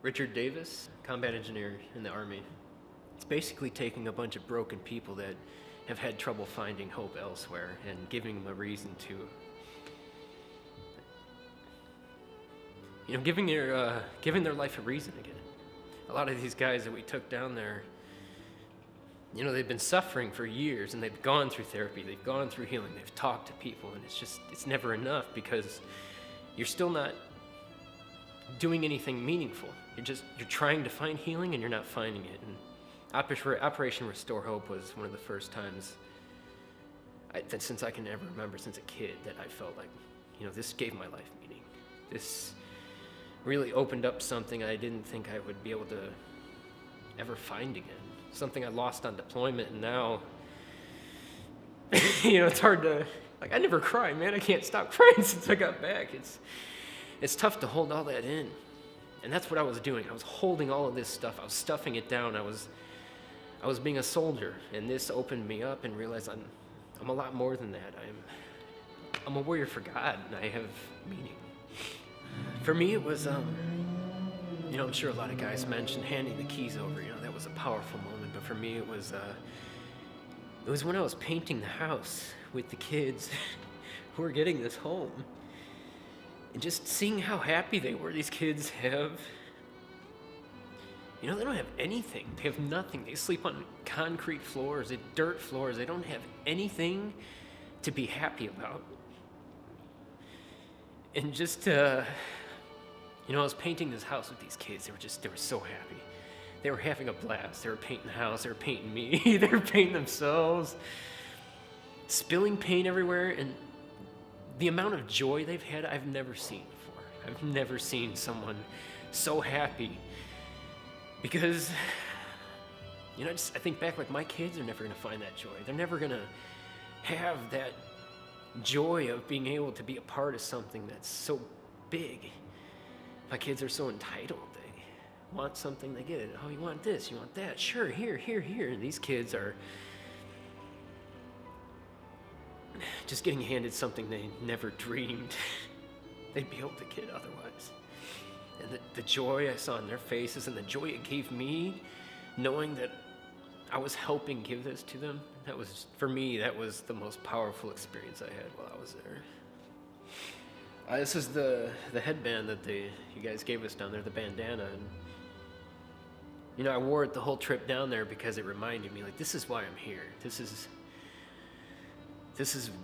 Richard Davis, combat engineer in the Army. It's basically taking a bunch of broken people that have had trouble finding hope elsewhere and giving them a reason to, giving their life a reason again. A lot of these guys that we took down there, they've been suffering for years, and they've gone through therapy, they've gone through healing, they've talked to people, and it's never enough because you're still not doing anything meaningful. You're trying to find healing and you're not finding it. And Operation Restore Hope was one of the first times since I can ever remember, since a kid, that I felt like, this gave my life meaning. This really opened up something I didn't think I would be able to ever find again. Something I lost on deployment, and now, it's hard to, I never cry, man. I can't stop crying since I got back. It's tough to hold all that in. And that's what I was doing. I was holding all of this stuff. I was stuffing it down. I was being a soldier, and this opened me up and realized I'm a lot more than that. I'm a warrior for God, and I have meaning. For me, it was, I'm sure a lot of guys mentioned handing the keys over. That was a powerful moment. But for me, it was when I was painting the house with the kids who were getting this home. And just seeing how happy they were. These kids have, they don't have anything. They have nothing. They sleep on concrete floors, dirt floors. They don't have anything to be happy about. And just, I was painting this house with these kids. They were so happy. They were having a blast. They were painting the house. They were painting me. They were painting themselves. Spilling paint everywhere. And the amount of joy they've had, I've never seen before. I've never seen someone so happy. Because, I think back, my kids are never going to find that joy. They're never going to have that joy of being able to be a part of something that's so big. My kids are so entitled. They want something, they get it. Oh, you want this, you want that. Sure, here. And these kids are just getting handed something they never dreamed they'd be able to get otherwise. And the joy I saw in their faces, and the joy it gave me, knowing that I was helping give this to them, for me, that was the most powerful experience I had while I was there. This is the headband that you guys gave us down there, the bandana. And, I wore it the whole trip down there because it reminded me, this is why I'm here. This is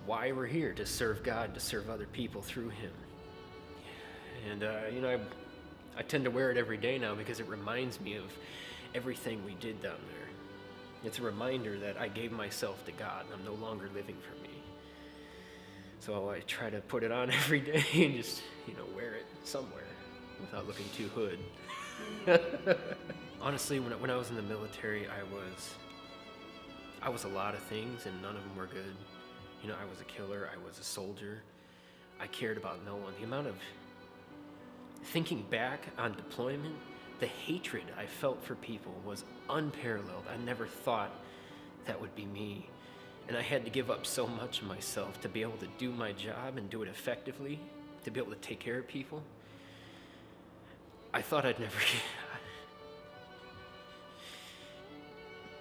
why we're here, to serve God, to serve other people through Him. And, I tend to wear it every day now because it reminds me of everything we did down there. It's a reminder that I gave myself to God, and I'm no longer living for me. So I try to put it on every day and just, wear it somewhere without looking too hood. Honestly, when I was in the military, I was a lot of things, and none of them were good. I was a killer, I was a soldier, I cared about no one. The amount of, thinking back on deployment, the hatred I felt for people was unparalleled. I never thought that would be me. And I had to give up so much of myself to be able to do my job and do it effectively, to be able to take care of people. I thought I'd never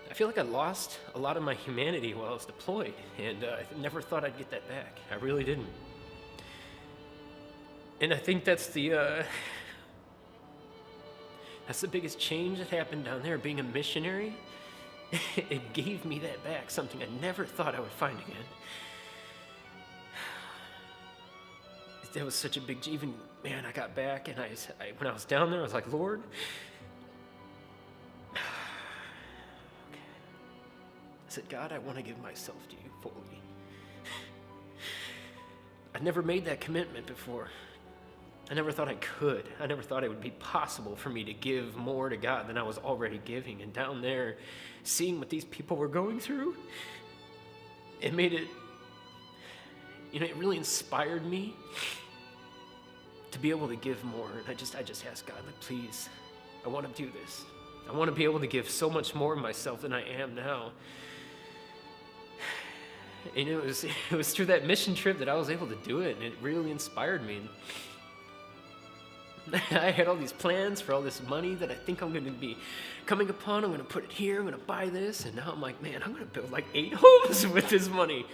I feel like I lost a lot of my humanity while I was deployed, and I never thought I'd get that back. I really didn't. And I think that's the biggest change that happened down there, being a missionary. It gave me that back, something I never thought I would find again. That was such a big, I got back, and when I was down there, I was like, Lord, I said, God, I want to give myself to you fully. I never made that commitment before. I never thought I could. I never thought it would be possible for me to give more to God than I was already giving. And down there, seeing what these people were going through, it made it, it really inspired me to be able to give more. And I just asked God, please, I want to do this. I want to be able to give so much more of myself than I am now. And it was through that mission trip that I was able to do it, and it really inspired me. I had all these plans for all this money that I think I'm going to be coming upon. I'm going to put it here. I'm going to buy this. And now I'm like, man, I'm going to build like 8 homes with this money.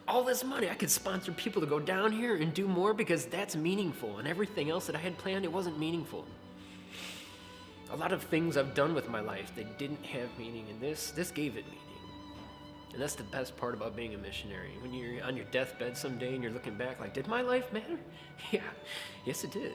All this money. I could sponsor people to go down here and do more because that's meaningful. And everything else that I had planned, it wasn't meaningful. A lot of things I've done with my life, they didn't have meaning. And this gave it meaning. And that's the best part about being a missionary. When you're on your deathbed someday and you're looking back like, did my life matter? Yeah, yes it did.